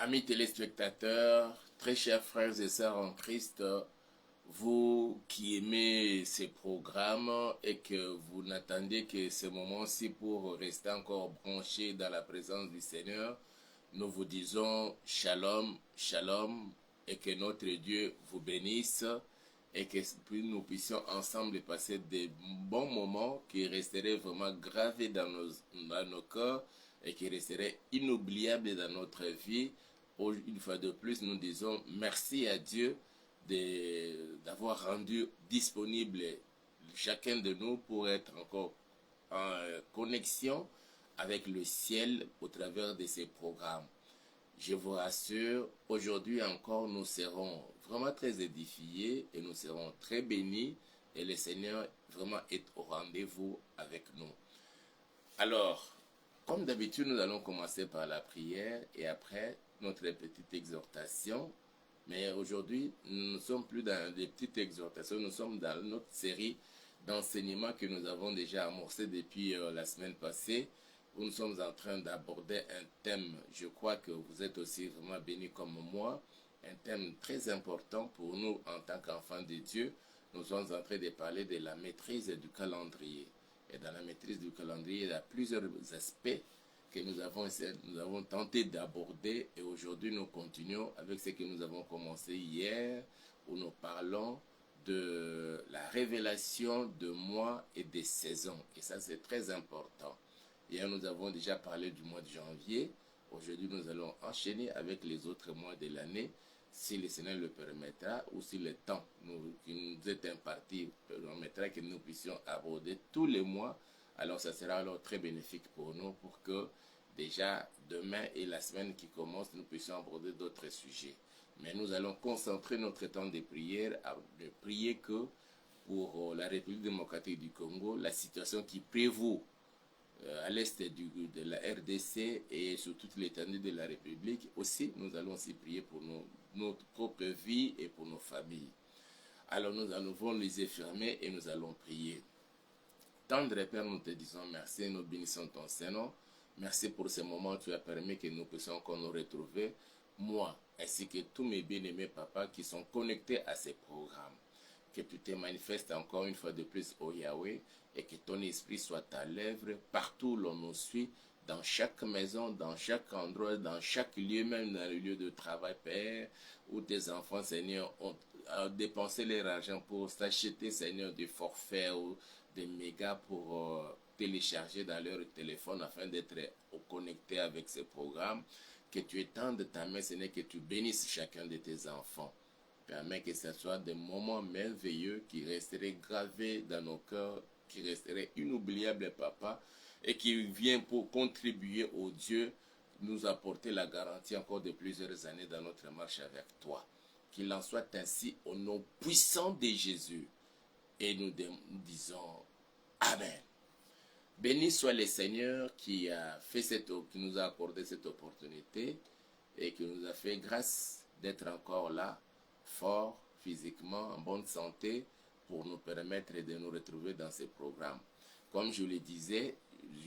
Amis téléspectateurs, très chers frères et sœurs en Christ, vous qui aimez ces programmes et que vous n'attendez que ce moment-ci pour rester encore branchés dans la présence du Seigneur, nous vous disons shalom, shalom, et que notre Dieu vous bénisse et que nous puissions ensemble passer des bons moments qui resteraient vraiment gravés dans nos cœurs et qui resteraient inoubliables dans notre vie. Une fois de plus, nous disons merci à Dieu d'avoir rendu disponible chacun de nous pour être encore en connexion avec le ciel au travers de ces programmes. Je vous rassure, aujourd'hui encore, nous serons vraiment très édifiés et nous serons très bénis et le Seigneur vraiment est au rendez-vous avec nous. Alors, comme d'habitude, nous allons commencer par la prière et après notre petite exhortation. Mais aujourd'hui, nous ne sommes plus dans des petites exhortations, nous sommes dans notre série d'enseignements que nous avons déjà amorcé depuis la semaine passée, où nous sommes en train d'aborder un thème, je crois que vous êtes aussi vraiment bénis comme moi, un thème très important pour nous en tant qu'enfants de Dieu. Nous sommes en train de parler de la maîtrise du calendrier. Et dans la maîtrise du calendrier, il y a plusieurs aspects que nous avons tenté d'aborder et aujourd'hui nous continuons avec ce que nous avons commencé hier où nous parlons de la révélation de mois et des saisons et ça c'est très important. Hier nous avons déjà parlé du mois de janvier, aujourd'hui nous allons enchaîner avec les autres mois de l'année si le Seigneur le permettra ou si le temps qui nous est imparti permettra que nous puissions aborder tous les mois. Alors ça sera alors très bénéfique pour nous pour que déjà demain et la semaine qui commence, nous puissions aborder d'autres sujets. Mais nous allons concentrer notre temps de prière à ne prier que pour la République démocratique du Congo, la situation qui prévaut à l'est de la RDC et sur toute l'étendue de la République. Aussi, nous allons aussi prier pour notre propre vie et pour nos familles. Alors nous allons les fermer et nous allons prier. Tendre Père, nous te disons merci et nous bénissons ton Saint-Nom. Merci pour ce moment où tu as permis que nous puissions encore nous retrouver, moi ainsi que tous mes bien-aimés papas qui sont connectés à ces programmes. Que tu te manifestes encore une fois de plus au Yahweh et que ton esprit soit à l'œuvre partout où l'on nous suit, dans chaque maison, dans chaque endroit, dans chaque lieu, même dans le lieu de travail, Père, où tes enfants, Seigneur, ont dépensé leur argent pour s'acheter, Seigneur, des forfaits ou des mégas pour télécharger dans leur téléphone afin d'être connectés avec ces programmes. Que tu étendes ta main, Seigneur, que tu bénisses chacun de tes enfants. Permets que ce soit des moments merveilleux qui resteraient gravés dans nos cœurs, qui resteraient inoubliables, Papa, et qui viennent pour contribuer au Dieu, nous apporter la garantie encore de plusieurs années dans notre marche avec toi. Qu'il en soit ainsi au nom puissant de Jésus. Et nous disons Amen. Béni soit le Seigneur qui nous a accordé cette opportunité et qui nous a fait grâce d'être encore là, fort, physiquement, en bonne santé, pour nous permettre de nous retrouver dans ces programmes. Comme je le disais,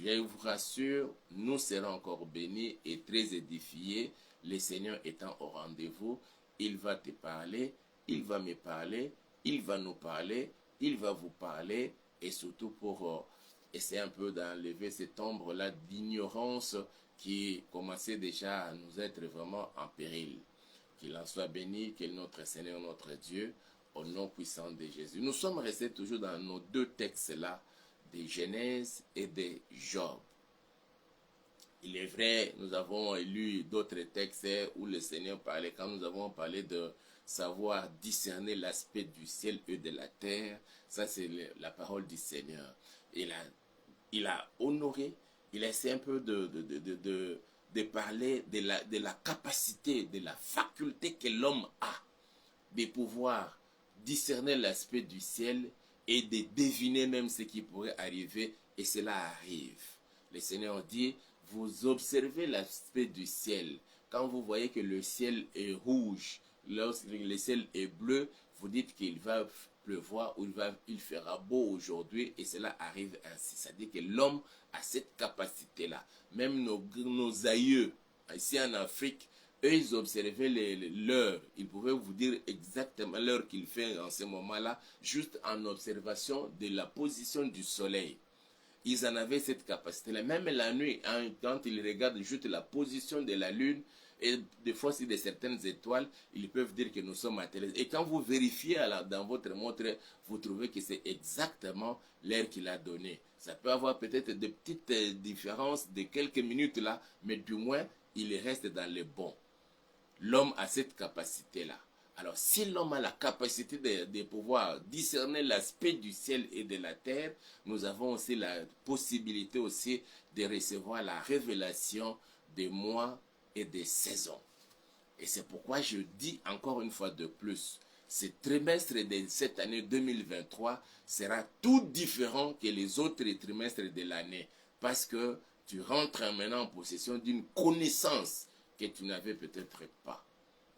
je vous rassure, nous serons encore bénis et très édifiés, le Seigneur étant au rendez-vous. Il va te parler, il va me parler, il va nous parler, il va vous parler, et surtout pour essayer un peu d'enlever cette ombre-là d'ignorance qui commençait déjà à nous être vraiment en péril. Qu'il en soit béni, que notre Seigneur, notre Dieu, au nom puissant de Jésus. Nous sommes restés toujours dans nos deux textes-là, de Genèse et de Job. Il est vrai, nous avons lu d'autres textes où le Seigneur parlait, quand nous avons parlé de savoir discerner l'aspect du ciel et de la terre, ça c'est la parole du Seigneur. Il a honoré, il a essayé un peu de parler de la capacité, de la faculté que l'homme a de pouvoir discerner l'aspect du ciel et de deviner même ce qui pourrait arriver, et cela arrive. Le Seigneur dit, vous observez l'aspect du ciel. Quand vous voyez que le ciel est rouge, lorsque le ciel est bleu, vous dites qu'il va pleuvoir ou il fera beau aujourd'hui, et cela arrive ainsi. C'est-à-dire que l'homme a cette capacité-là. Même nos aïeux, ici en Afrique, eux, ils observaient l'heure. Ils pouvaient vous dire exactement l'heure qu'il fait en ce moment-là, juste en observation de la position du soleil. Ils en avaient cette capacité-là. Même la nuit, hein, quand ils regardent juste la position de la lune, et des fois, si de certaines étoiles, ils peuvent dire que nous sommes à telle. Et quand vous vérifiez dans votre montre, vous trouvez que c'est exactement l'heure qu'il a donnée. Ça peut avoir peut-être des petites différences de quelques minutes là, mais du moins, il reste dans le bon. L'homme a cette capacité-là. Alors, si l'homme a la capacité de pouvoir discerner l'aspect du ciel et de la terre, nous avons aussi la possibilité aussi de recevoir la révélation des mois et des saisons. Et c'est pourquoi je dis encore une fois de plus, ce trimestre de cette année 2023 sera tout différent que les autres trimestres de l'année. Parce que tu rentres maintenant en possession d'une connaissance que tu n'avais peut-être pas.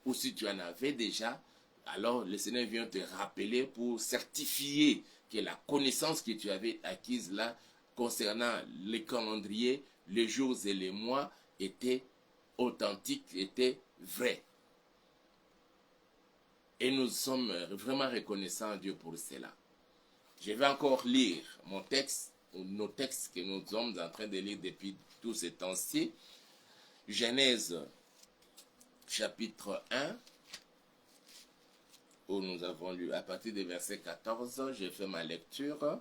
Ou si tu en avais déjà, alors le Seigneur vient te rappeler pour certifier que la connaissance que tu avais acquise là, concernant les calendriers, les jours et les mois, était authentique, était vrai. Et nous sommes vraiment reconnaissants à Dieu pour cela. Je vais encore lire mon texte, ou nos textes que nous sommes en train de lire depuis tous ces temps-ci. Genèse chapitre 1, où nous avons lu à partir du verset 14, j'ai fait ma lecture.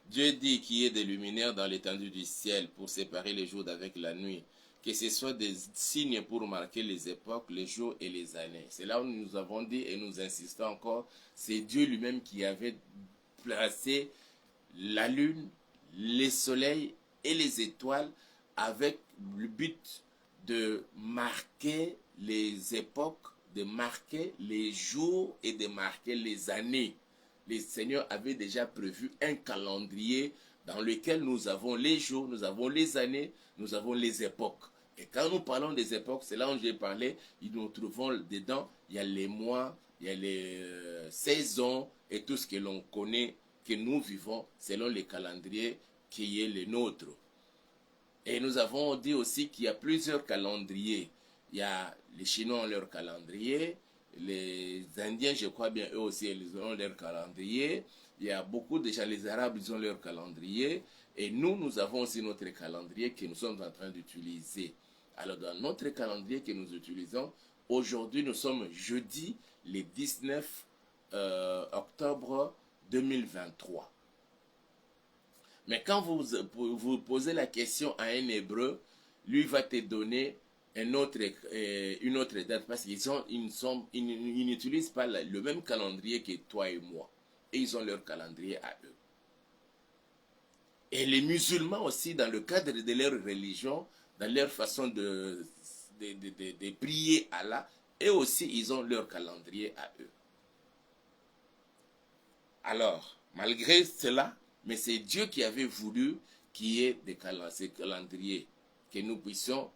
Dieu dit qu'il y ait des luminaires dans l'étendue du ciel pour séparer les jours d'avec la nuit, que ce soit des signes pour marquer les époques, les jours et les années. C'est là où nous avons dit et nous insistons encore, c'est Dieu lui-même qui avait placé la lune, les soleils et les étoiles avec le but de marquer les époques, de marquer les jours et de marquer les années. Le Seigneur avait déjà prévu un calendrier dans lequel nous avons les jours, nous avons les années, nous avons les époques. Et quand nous parlons des époques, c'est là où j'ai parlé, nous trouvons dedans, il y a les mois, il y a les saisons et tout ce que l'on connaît, que nous vivons selon les calendriers qui est le nôtre. Et nous avons dit aussi qu'il y a plusieurs calendriers. Il y a les Chinois ont leur calendrier, les Indiens, je crois bien, eux aussi, ils ont leur calendrier. Il y a beaucoup déjà, les Arabes, ils ont leur calendrier. Et nous, nous avons aussi notre calendrier que nous sommes en train d'utiliser. Alors, dans notre calendrier que nous utilisons, aujourd'hui, nous sommes jeudi, le 19 octobre 2023. Mais quand vous posez la question à un Hébreu, lui va te donner une autre date parce qu'ils n'utilisent pas le même calendrier que toi et moi. Et ils ont leur calendrier à eux. Et les musulmans aussi, dans le cadre de leur religion, dans leur façon de prier Allah, eux aussi, ils ont leur calendrier à eux. Alors, malgré cela, mais c'est Dieu qui avait voulu qu'il y ait ces calendriers, que nous puissions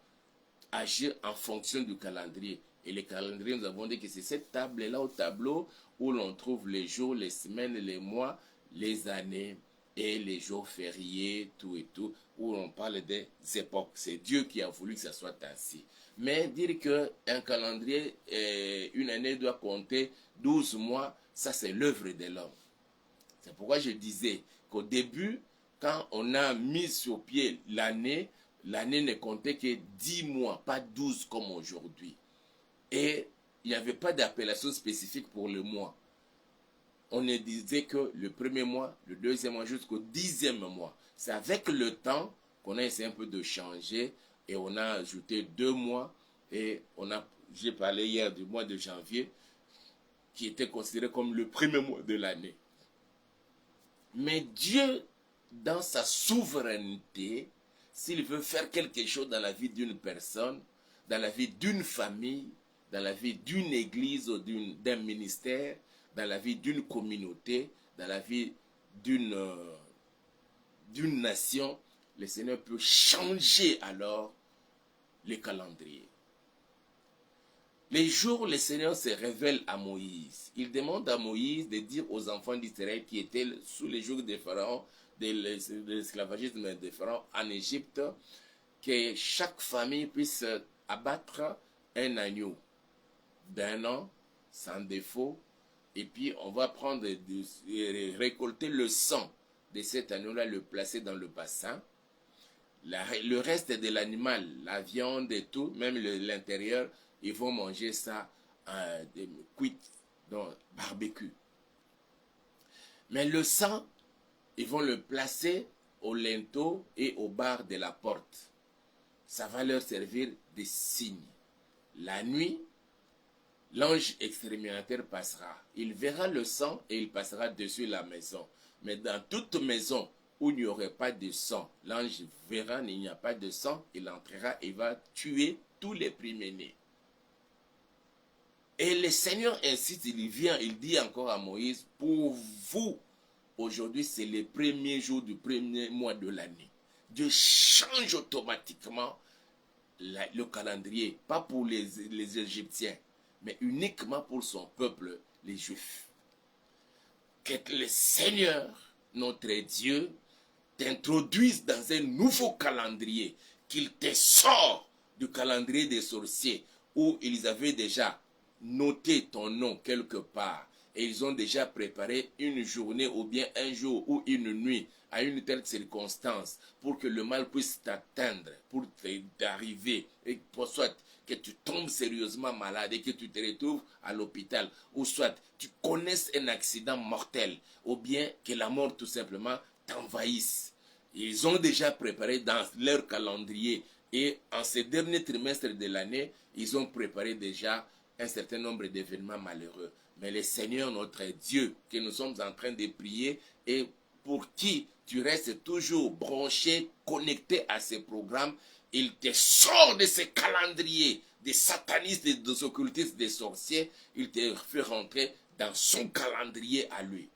agir en fonction du calendrier. Et les calendriers, nous avons dit que c'est cette table-là au tableau où l'on trouve les jours, les semaines, les mois, les années et les jours fériés, tout et tout, où on parle des époques. C'est Dieu qui a voulu que ça soit ainsi. Mais dire qu'un calendrier, une année doit compter 12 mois, ça c'est l'œuvre de l'homme. C'est pourquoi je disais qu'au début, quand on a mis sur pied l'année ne comptait que 10 mois, pas 12 comme aujourd'hui. Et il n'y avait pas d'appellation spécifique pour le mois. On ne disait que le premier mois, le deuxième mois, jusqu'au 10e mois. C'est avec le temps qu'on a essayé un peu de changer et on a ajouté 2 mois. Et j'ai parlé hier du mois de janvier qui était considéré comme le premier mois de l'année. Mais Dieu, dans sa souveraineté, s'il veut faire quelque chose dans la vie d'une personne, dans la vie d'une famille, dans la vie d'une église ou d'un ministère, dans la vie d'une communauté, dans la vie d'une nation, le Seigneur peut changer alors les calendriers. Les jours, le Seigneur se révèle à Moïse. Il demande à Moïse de dire aux enfants d'Israël qui étaient sous les jours de Pharaon, de l'esclavagisme de Pharaon en Égypte, que chaque famille puisse abattre un agneau d'un an, sans défaut, et puis on va prendre, récolter le sang de cet agneau-là, le placer dans le bassin. Le reste de l'animal, la viande et tout, même l'intérieur, ils vont manger ça cuit, donc barbecue. Mais le sang, ils vont le placer au linteau et au bar de la porte. Ça va leur servir de signe. La nuit, l'ange exterminateur passera. Il verra le sang et il passera dessus la maison. Mais dans toute maison où il n'y aurait pas de sang, l'ange verra qu'il n'y a pas de sang, il entrera et va tuer tous les premiers-nés. Et le Seigneur insiste, il vient, il dit encore à Moïse, pour vous, aujourd'hui c'est le premier jour du premier mois de l'année. Dieu change automatiquement le calendrier, pas pour les Égyptiens, mais uniquement pour son peuple, les Juifs. Que le Seigneur, notre Dieu, t'introduise dans un nouveau calendrier, qu'il te sort du calendrier des sorciers, où ils avaient déjà noté ton nom quelque part, et ils ont déjà préparé une journée ou bien un jour ou une nuit à une telle circonstance pour que le mal puisse t'atteindre, pour t'arriver, et pour soit que tu tombes sérieusement malade et que tu te retrouves à l'hôpital, ou soit tu connaisses un accident mortel, ou bien que la mort tout simplement t'envahisse. Ils ont déjà préparé dans leur calendrier, et en ces derniers trimestres de l'année, ils ont préparé déjà un certain nombre d'événements malheureux. Mais le Seigneur, notre Dieu, que nous sommes en train de prier, et pour qui tu restes toujours branché, connecté à ces programmes, il te sort de ces calendriers des satanistes, des occultistes, des sorciers, il te fait rentrer dans son calendrier à lui.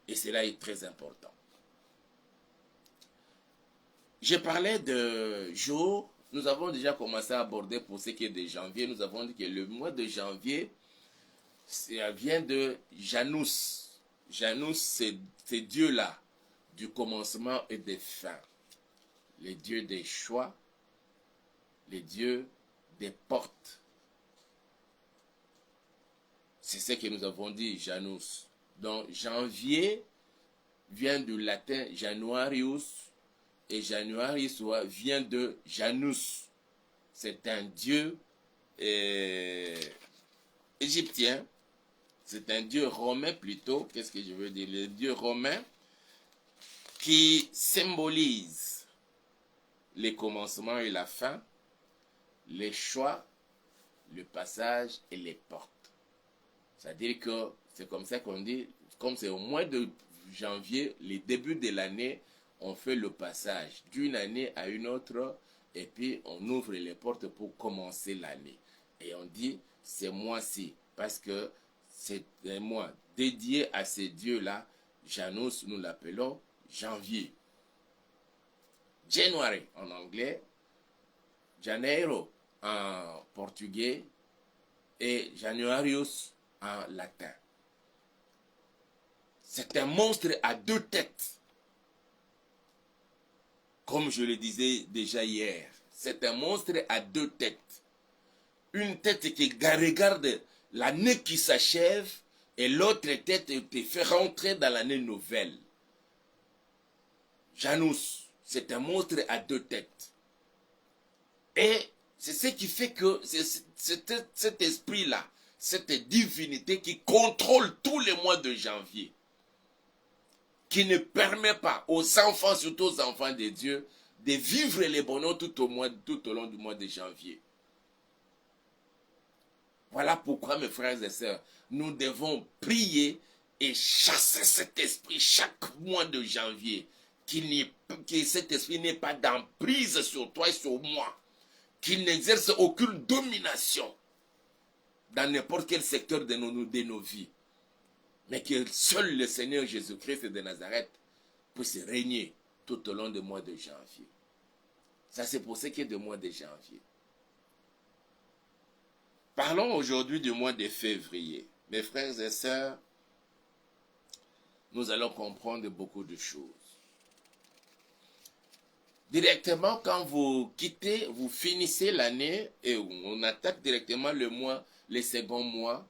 Et cela est très important. Je parlais de jours, nous avons déjà commencé à aborder pour ce qui est de janvier, nous avons dit que le mois de janvier, ça vient de Janus. Janus, c'est Dieu-là, du commencement et des fins. Les dieux des choix, les dieux des portes. C'est ce que nous avons dit, Janus. Donc, janvier vient du latin Januarius, et Januarius vient de Janus. C'est un dieu égyptien. C'est un dieu romain plutôt. Qu'est-ce que je veux dire? Le dieu romain qui symbolise les commencements et la fin, les choix, le passage et les portes. C'est-à-dire que c'est comme ça qu'on dit, comme c'est au mois de janvier, les débuts de l'année, on fait le passage d'une année à une autre, et puis on ouvre les portes pour commencer l'année. Et on dit, c'est mois-ci, parce que c'est un mois dédié à ces dieux-là. Janus, nous l'appelons janvier. January en anglais, Janeiro en portugais, et Januarius en latin. C'est un monstre à deux têtes. Comme je le disais déjà hier, c'est un monstre à deux têtes. Une tête qui regarde l'année qui s'achève et l'autre tête te fait rentrer dans l'année nouvelle. Janus, c'est un monstre à deux têtes. Et c'est ce qui fait que c'est cet esprit-là, cette divinité qui contrôle tous les mois de janvier, qui ne permet pas aux enfants, surtout aux enfants de Dieu, de vivre les bonheurs tout au long du mois de janvier. Voilà pourquoi, mes frères et sœurs, nous devons prier et chasser cet esprit chaque mois de janvier, que cet esprit n'ait pas d'emprise sur toi et sur moi, qu'il n'exerce aucune domination dans n'importe quel secteur de nos vies, mais que seul le Seigneur Jésus-Christ de Nazareth puisse régner tout au long du mois de janvier. Ça, c'est pour ce qui est du mois de janvier. Parlons aujourd'hui du mois de février. Mes frères et sœurs, nous allons comprendre beaucoup de choses. Directement, quand vous quittez, vous finissez l'année et on attaque directement le mois, le second mois,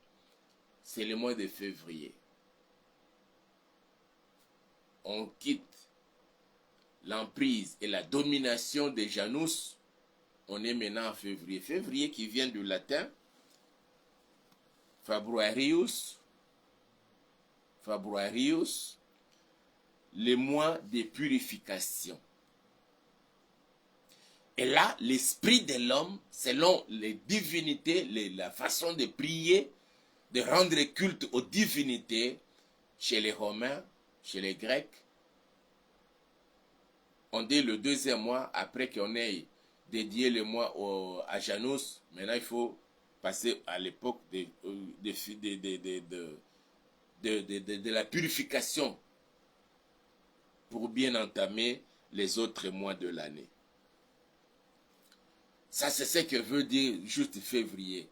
c'est le mois de février. On quitte l'emprise et la domination de Janus. On est maintenant en février. Février qui vient du latin Februarius, le mois de purification. Et là, l'esprit de l'homme, selon les divinités, la façon de prier, de rendre culte aux divinités, chez les Romains, chez les Grecs, on dit le deuxième mois, après qu'on ait dédié le mois à Janus, maintenant il faut passer à l'époque de la purification pour bien entamer les autres mois de l'année. Ça, c'est ce que veut dire juste février.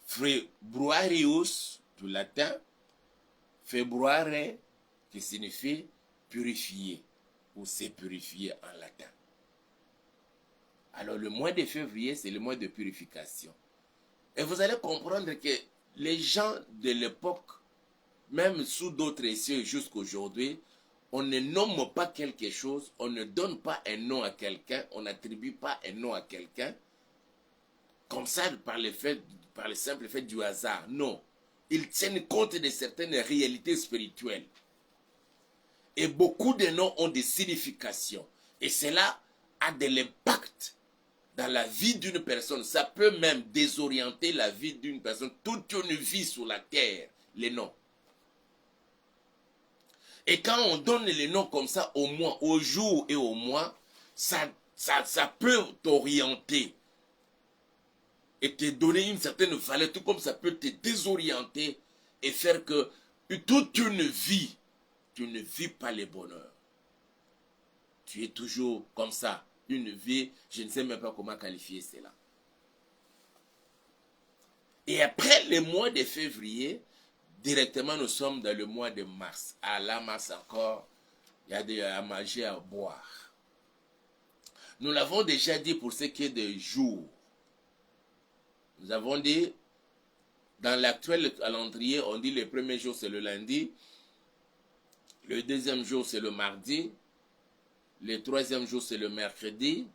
Februarius, du latin, februare, qui signifie purifier, ou se purifier en latin. Alors, le mois de février, c'est le mois de purification. Et vous allez comprendre que les gens de l'époque, même sous d'autres cieux jusqu'aujourd'hui, on ne nomme pas quelque chose, on ne donne pas un nom à quelqu'un, on n'attribue pas un nom à quelqu'un, comme ça par le simple fait du hasard. Non. Ils tiennent compte de certaines réalités spirituelles. Et beaucoup de noms ont des significations. Et cela a de l'impact dans la vie d'une personne. Ça peut même désorienter la vie d'une personne. Toute une vie sur la terre, les noms. Et quand on donne les noms comme ça au mois, au jour et au mois, ça peut t'orienter et te donner une certaine valeur, tout comme ça peut te désorienter et faire que toute une vie, tu ne vis pas le bonheur. Tu es toujours comme ça, une vie, je ne sais même pas comment qualifier cela. Et après le mois de février, directement nous sommes dans le mois de mars. À la mars encore, il y a à manger, à boire. Nous l'avons déjà dit pour ce qui est des jours. Nous avons dit, dans l'actuel calendrier, on dit le premier jour c'est le lundi, le deuxième jour c'est le mardi, le troisième jour c'est le mercredi,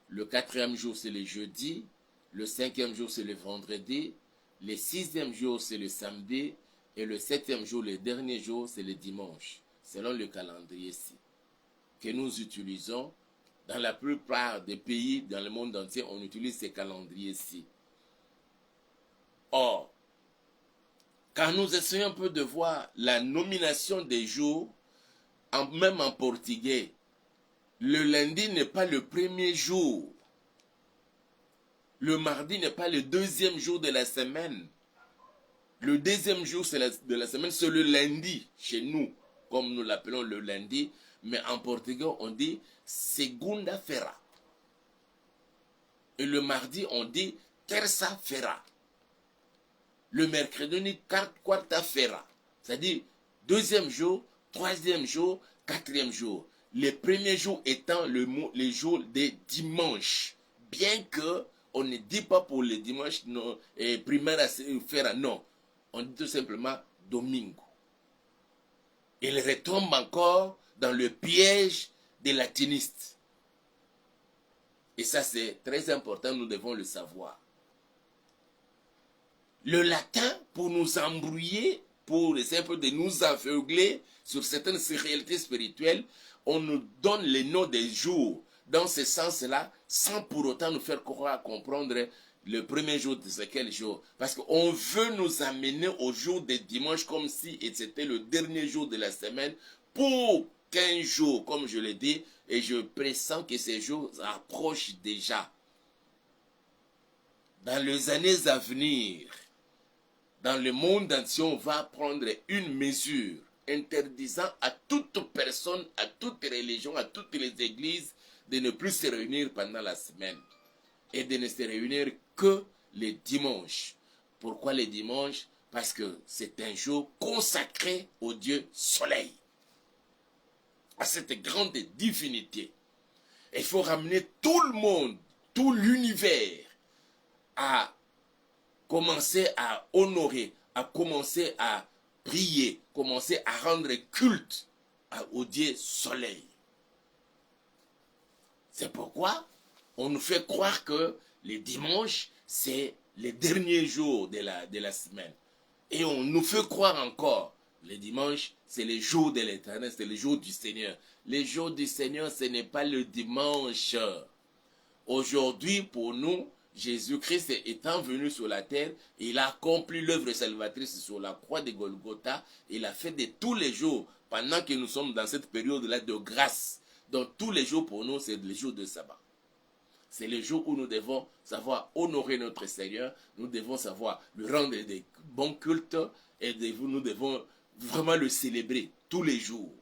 le quatrième jour c'est le jeudi, le cinquième jour c'est le vendredi, le sixième jour c'est le samedi, et le septième jour, le dernier jour, c'est le dimanche, selon le calendrier-ci, que nous utilisons. Dans la plupart des pays dans le monde entier, on utilise ces calendriers-ci. Or, quand nous essayons un peu de voir la nomination des jours, même en portugais, le lundi n'est pas le premier jour. Le mardi n'est pas le deuxième jour de la semaine. Le deuxième jour de la semaine, c'est le lundi, chez nous, comme nous l'appelons le lundi. Mais en portugais, on dit segunda-feira. Et le mardi, on dit terça-feira. Le mercredi, on dit quarta-feira. C'est-à-dire deuxième jour, troisième jour, quatrième jour. Le premier jour étant le jour des dimanches. Bien que on ne dit pas pour le dimanche non, primera-feira, non. On dit tout simplement domingo. Il retombe encore dans le piège des latinistes. Et ça, c'est très important, nous devons le savoir. Le latin, pour nous embrouiller, pour essayer un peu de nous aveugler sur certaines réalités spirituelles, on nous donne les noms des jours dans ce sens-là, sans pour autant nous faire croire comprendre le premier jour de ce quel jour. Parce qu'on veut nous amener au jour de dimanche comme si c'était le dernier jour de la semaine pour 15 jours, comme je l'ai dit, et je pressens que ces jours approchent déjà. Dans les années à venir, dans le monde entier, on va prendre une mesure interdisant à toute personne, à toute religion, à toutes les églises de ne plus se réunir pendant la semaine et de ne se réunir que les dimanches. Pourquoi les dimanches? Parce que c'est un jour consacré au Dieu Soleil. à cette grande divinité. Il faut ramener tout le monde, tout l'univers à commencer à honorer, à commencer à prier, commencer à rendre culte au Dieu soleil. C'est pourquoi on nous fait croire que les dimanches, c'est les derniers jours de la semaine. Et on nous fait croire encore, les dimanches, c'est les jours de l'Éternel, c'est les jours du Seigneur. Les jours du Seigneur, ce n'est pas le dimanche. Aujourd'hui, pour nous, Jésus-Christ étant venu sur la terre, il a accompli l'œuvre salvatrice sur la croix de Golgotha. Il a fait de tous les jours, pendant que nous sommes dans cette période-là de grâce. Donc tous les jours pour nous, c'est les jours de sabbat. C'est les jours où nous devons savoir honorer notre Seigneur, nous devons savoir lui rendre des bons cultes et nous devons vraiment le célébrer tous les jours.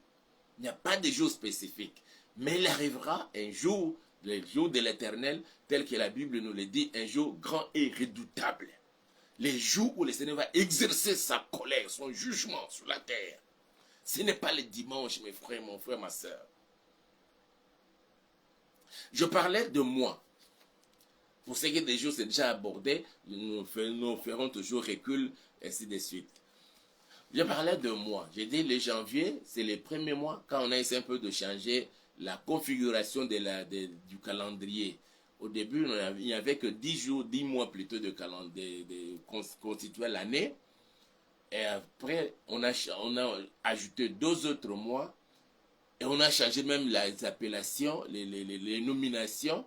Il n'y a pas de jour spécifique, mais il arrivera un jour, le jour de l'Éternel, tel que la Bible nous le dit, un jour grand et redoutable. Les jours où le Seigneur va exercer sa colère, son jugement sur la terre. Ce n'est pas le dimanche, mes frères, mon frère, ma soeur. Je parlais de moi. Pour ce qui est des jours, c'est déjà abordé. Nous ferons toujours recul, ainsi de suite. Je parlais de moi. J'ai dit le janvier, c'est le premier mois, quand on a essayé un peu de changer la configuration du calendrier. Au début, il n'y avait que 10 jours, 10 mois plutôt de calendrier constituer l'année. Et après, on a ajouté 2 autres mois. Et on a changé même les appellations, les nominations.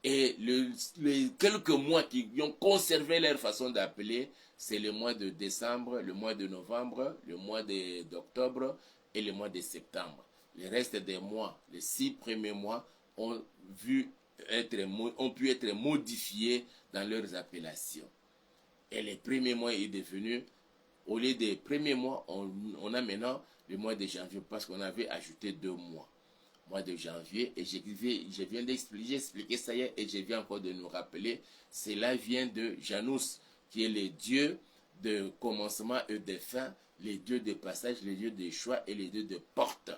Et les quelques mois qui ont conservé leur façon d'appeler, c'est le mois de décembre, le mois de novembre, le mois d'octobre et le mois de septembre. Le reste des mois, les 6 premiers mois, ont pu être modifiés dans leurs appellations. Et le premier mois est devenu, au lieu des premiers mois, on a maintenant le mois de janvier parce qu'on avait ajouté 2 mois. Mois de janvier, et je viens d'expliquer ça hier, et je viens encore de nous rappeler, cela vient de Janus, qui est le dieu de commencement et de fin, les dieux de passage, les dieux de choix et les dieux de porte.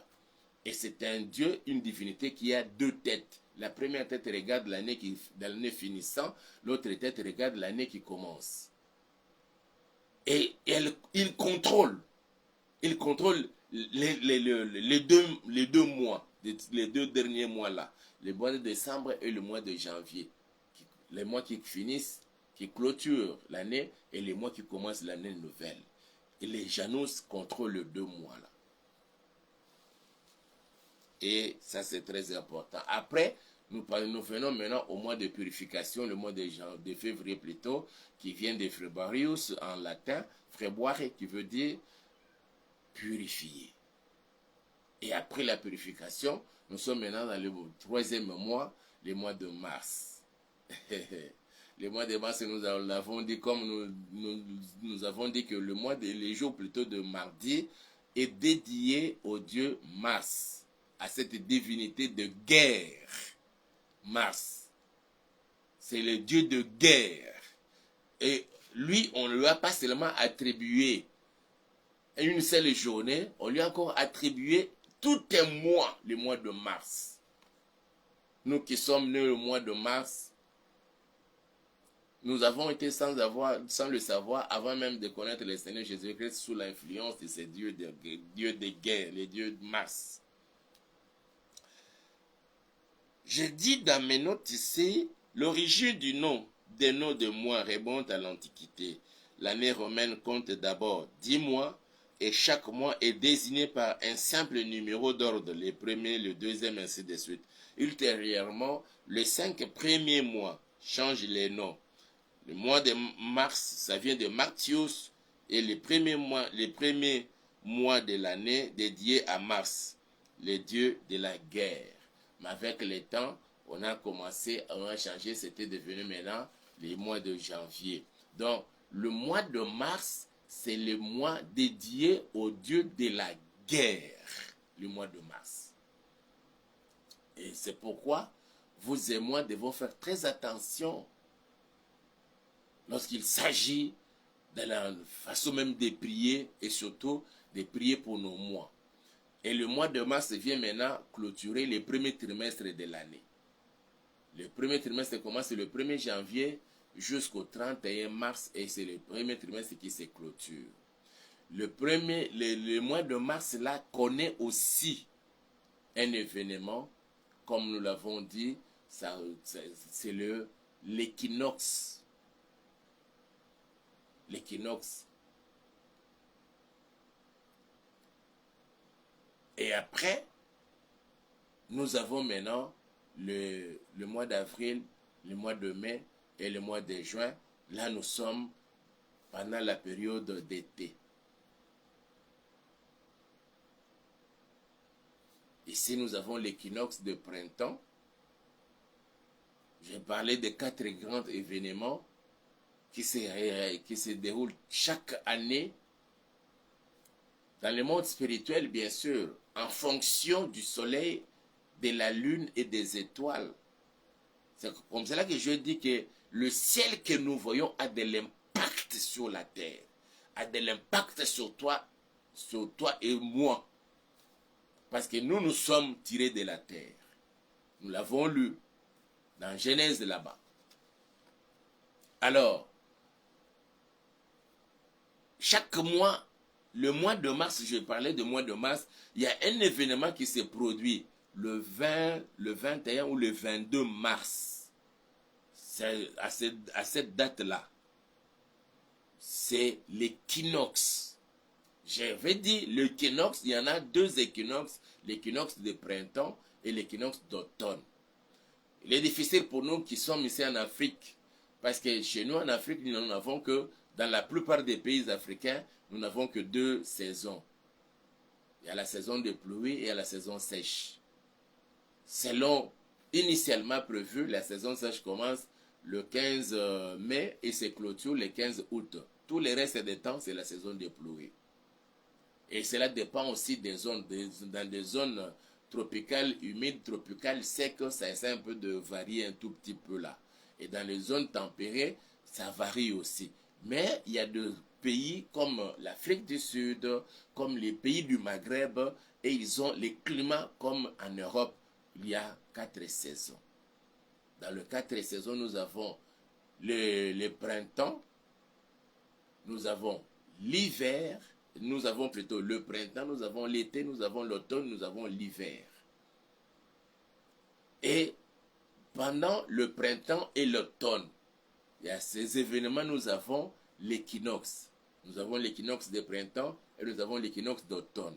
Et c'est un dieu, une divinité qui a 2 têtes. La première tête regarde l'année finissant, l'autre tête regarde l'année qui commence. Et il contrôle les deux mois, les 2 derniers mois là, le mois de décembre et le mois de janvier, les mois qui finissent, qui clôturent l'année et les mois qui commencent l'année nouvelle. Et les Janus contrôlent les 2 mois là. Et ça c'est très important. Après, nous venons maintenant au mois de purification, le mois de février plutôt, qui vient de Februarius en latin, februare qui veut dire purifier. Et après la purification, nous sommes maintenant dans le 3e mois, le mois de mars. Le mois de mars, nous l'avons dit, comme nous avons dit que les jours plutôt de mardi est dédié au dieu Mars, à cette divinité de guerre. Mars, c'est le dieu de guerre. Et lui, on ne lui a pas seulement attribué une seule journée, on lui a encore attribué tout un mois, le mois de mars. Nous qui sommes nés le mois de mars, nous avons été sans le savoir, avant même de connaître le Seigneur Jésus-Christ, sous l'influence de ces dieux de guerre, les dieux de Mars. Je dis dans mes notes ici, l'origine des noms de mois remonte à l'Antiquité. L'année romaine compte d'abord 10 mois, et chaque mois est désigné par un simple numéro d'ordre, le premier, le deuxième, ainsi de suite. Ultérieurement, les 5 premiers mois changent les noms. Le mois de mars, ça vient de Martius, et les premiers mois de l'année dédiés à Mars, le dieu de la guerre. Mais avec le temps, on a changé, c'était devenu maintenant les mois de janvier. Donc, le mois de mars, c'est le mois dédié au dieu de la guerre, le mois de mars. Et c'est pourquoi vous et moi devons faire très attention lorsqu'il s'agit de la façon même de prier et surtout de prier pour nos mois. Et le mois de mars vient maintenant clôturer le premier trimestre de l'année. Le premier trimestre commence le 1er janvier jusqu'au 31 mars et c'est le premier trimestre qui se clôture. Le mois de mars là connaît aussi un événement, comme nous l'avons dit, c'est l'équinoxe. L'équinoxe. Et après, nous avons maintenant le mois d'avril, le mois de mai et le mois de juin. Là, nous sommes pendant la période d'été. Ici, nous avons l'équinoxe de printemps. J'ai parlé de 4 grands événements qui se déroulent chaque année dans le monde spirituel, bien sûr, en fonction du soleil, de la lune et des étoiles. C'est comme cela que je dis que le ciel que nous voyons a de l'impact sur la terre, a de l'impact sur toi et moi. Parce que nous sommes tirés de la terre. Nous l'avons lu dans Genèse là-bas. Alors, chaque mois, le mois de mars, je parlais du mois de mars, il y a un événement qui se produit le 20, le 21 ou le 22 mars. C'est à cette date-là. C'est l'équinoxe. J'avais dit l'équinoxe, il y en a 2 équinoxes, l'équinoxe de printemps et l'équinoxe d'automne. Il est difficile pour nous qui sommes ici en Afrique, parce que chez nous en Afrique, nous n'en avons que, dans la plupart des pays africains, nous n'avons que 2 saisons. Il y a la saison de pluie et il y a la saison sèche. Selon initialement prévu, la saison sèche commence le 15 mai et se clôture le 15 août. Tout le reste des temps, c'est la saison de pluie. Et cela dépend aussi des zones. Dans des zones tropicales, humides, tropicales, secs, ça essaie un peu de varier un tout petit peu là. Et dans les zones tempérées, ça varie aussi. Mais il y a des pays comme l'Afrique du Sud, comme les pays du Maghreb, et ils ont les climats comme en Europe. Il y a 4 saisons. Dans les 4 saisons, nous avons le printemps, nous avons l'hiver, nous avons plutôt le printemps, nous avons l'été, nous avons l'automne, nous avons l'hiver. Et pendant le printemps et l'automne, il y a ces événements, nous avons l'équinoxe. Nous avons l'équinoxe de printemps et nous avons l'équinoxe d'automne,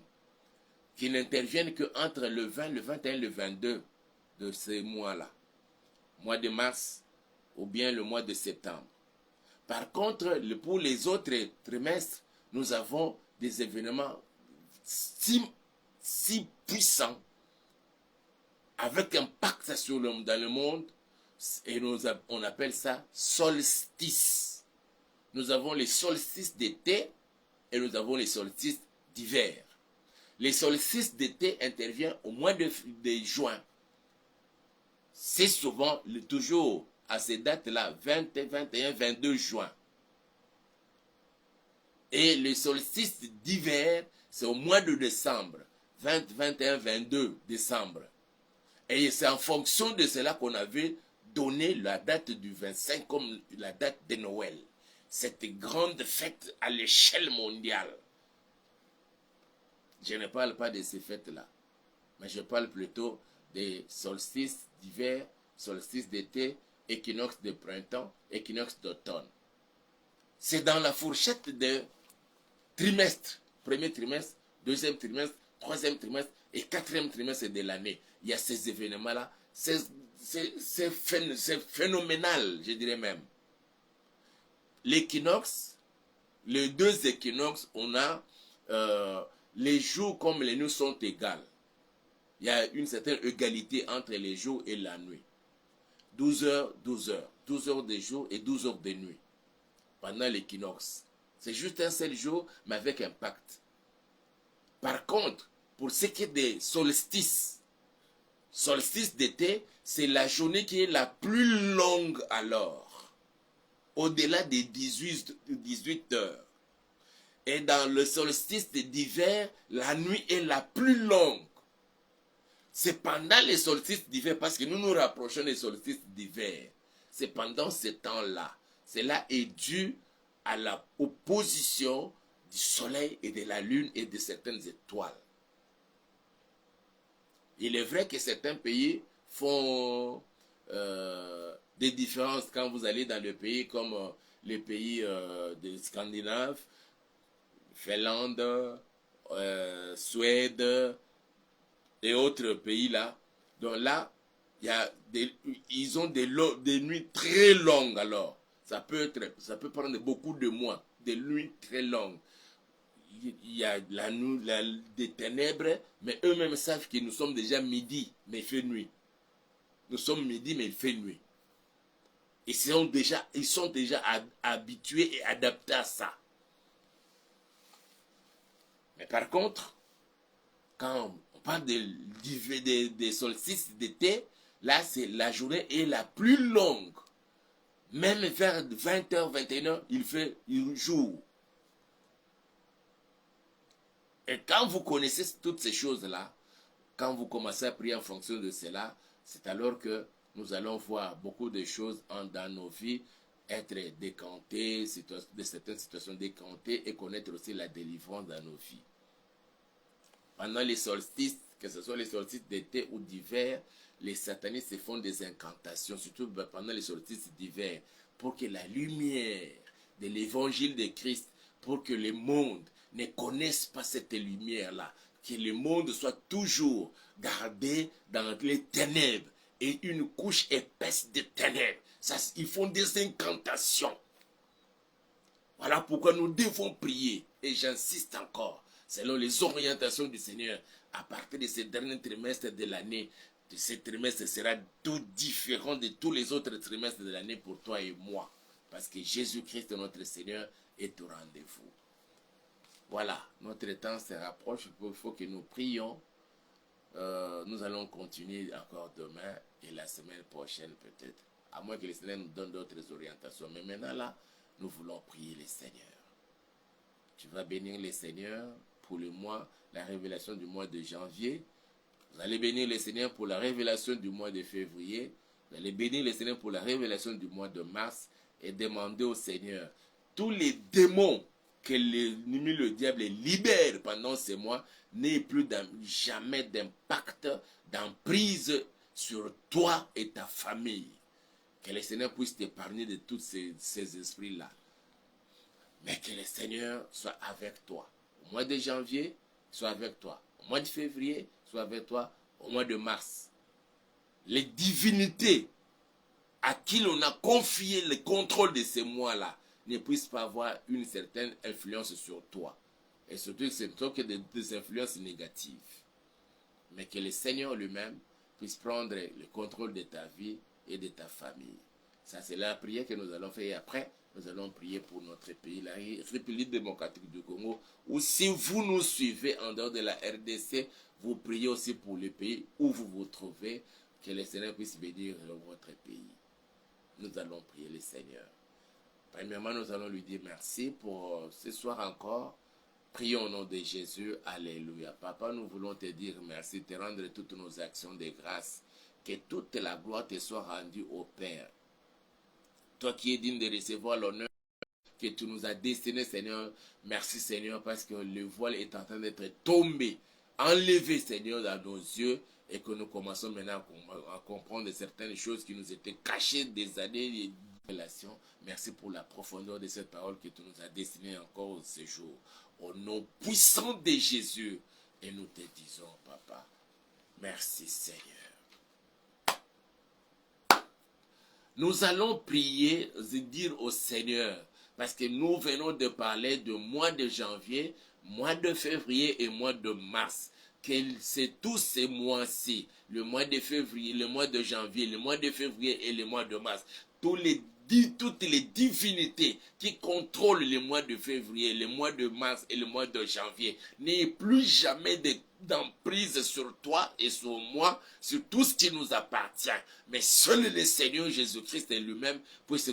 qui n'interviennent qu'entre le 20, le 21 et le 22 de ces mois-là. Mois de mars ou bien le mois de septembre. Par contre, pour les autres trimestres, nous avons des événements si puissants, avec impact dans le monde, et on appelle ça solstice. Nous avons les solstices d'été et nous avons les solstices d'hiver. Les solstices d'été interviennent au mois de juin. C'est souvent toujours à ces dates-là, 20, 21, 22 juin. Et le solstice d'hiver, c'est au mois de décembre, 20, 21, 22 décembre. Et c'est en fonction de cela qu'on avait donné la date du 25 comme la date de Noël. Cette grande fête à l'échelle mondiale. Je ne parle pas de ces fêtes-là, mais je parle plutôt des solstices d'hiver, solstices d'été, équinoxe de printemps, équinoxe d'automne. C'est dans la fourchette de trimestre, premier trimestre, deuxième trimestre, troisième trimestre et quatrième trimestre de l'année. Il y a ces événements-là. C'est phénoménal, je dirais même. L'équinoxe, les 2 équinoxes, on a les jours comme les nuits sont égales. Il y a une certaine égalité entre les jours et la nuit. 12 heures, 12 heures. 12 heures de jour et 12 heures de nuit. Pendant l'équinoxe. C'est juste un seul jour, mais avec impact. Par contre, pour ce qui est des solstices, solstice d'été, c'est la journée qui est la plus longue alors. Au-delà des 18 heures. Et dans le solstice d'hiver, la nuit est la plus longue. C'est pendant les solstices d'hiver, parce que nous nous rapprochons des solstices d'hiver. C'est pendant ce temps-là. Cela est dû à la opposition du soleil et de la lune et de certaines étoiles. Il est vrai que certains pays font des différences quand vous allez dans les pays comme les pays de Scandinave, Finlande, Suède et autres pays là. Donc là, ils ont des nuits très longues alors. Ça peut prendre beaucoup de mois, des nuits très longues. Il y a la nuit, des ténèbres, mais eux-mêmes savent que nous sommes déjà midi, mais il fait nuit. Nous sommes midi, mais il fait nuit. Ils sont déjà habitués et adaptés à ça. Mais par contre, quand on parle des solstices d'été, là, la journée est la plus longue. Même vers 20h, 21h, il joue. Et quand vous connaissez toutes ces choses-là, quand vous commencez à prier en fonction de cela, c'est alors que nous allons voir beaucoup de choses dans nos vies être décantées, de certaines situations décantées et connaître aussi la délivrance dans nos vies. Pendant les solstices, que ce soit les solstices d'été ou d'hiver, les satanistes se font des incantations, surtout pendant les solstices d'hiver, pour que la lumière de l'évangile de Christ, pour que le monde ne connaisse pas cette lumière-là, que le monde soit toujours gardé dans les ténèbres et une couche épaisse de ténèbres. Ça, ils font des incantations. Voilà pourquoi nous devons prier, et j'insiste encore, selon les orientations du Seigneur, à partir de ce dernier trimestre de l'année. Ce trimestre sera tout différent de tous les autres trimestres de l'année pour toi et moi. Parce que Jésus-Christ, notre Seigneur, est au rendez-vous. Voilà, notre temps se rapproche. Il faut que nous prions. Nous allons continuer encore demain et la semaine prochaine peut-être. À moins que le Seigneur nous donne d'autres orientations. Mais maintenant là, nous voulons prier le Seigneur. Tu vas bénir le Seigneur pour le mois, la révélation du mois de janvier. Vous allez bénir le Seigneur pour la révélation du mois de février. Vous allez bénir le Seigneur pour la révélation du mois de mars. Et demander au Seigneur tous les démons que l'ennemi, le diable, libère pendant ces mois, n'aient plus jamais d'impact, d'emprise sur toi et ta famille. Que le Seigneur puisse t'épargner de tous ces esprits-là. Mais que le Seigneur soit avec toi. Au mois de janvier, soit avec toi. Au mois de février, soit avec toi. Au mois de mars. Les divinités à qui l'on a confié le contrôle de ces mois-là ne puissent pas avoir une certaine influence sur toi. Et surtout, ce ne sont que des influences négatives. Mais que le Seigneur lui-même puisse prendre le contrôle de ta vie et de ta famille. Ça, c'est la prière que nous allons faire. Et après, nous allons prier pour notre pays, la République démocratique du Congo. Ou si vous nous suivez en dehors de la RDC, vous priez aussi pour le pays où vous vous trouvez. Que le Seigneur puisse bénir votre pays. Nous allons prier le Seigneur. Premièrement, nous allons lui dire merci pour ce soir encore. Prions au nom de Jésus. Alléluia. Papa, nous voulons te dire merci, te rendre toutes nos actions de grâce. Que toute la gloire te soit rendue au Père. Toi qui es digne de recevoir l'honneur que tu nous as destiné, Seigneur. Merci, Seigneur, parce que le voile est en train d'être tombé, enlevé, Seigneur, dans nos yeux. Et que nous commençons maintenant à comprendre certaines choses qui nous étaient cachées des années de relation. Merci pour la profondeur de cette parole que tu nous as destinée encore ce jour. Au nom puissant de Jésus. Et nous te disons, Papa, merci Seigneur. Nous allons prier et dire au Seigneur, parce que nous venons de parler du mois de janvier, mois de février et mois de mars. Que c'est tous ces mois-ci, le mois de février, le mois de janvier, le mois de février et le mois de mars, toutes les divinités qui contrôlent le mois de février, le mois de mars et le mois de janvier n'aient plus jamais de d'emprise sur toi et sur moi, sur tout ce qui nous appartient. Mais seul le Seigneur Jésus-Christ lui-même puisse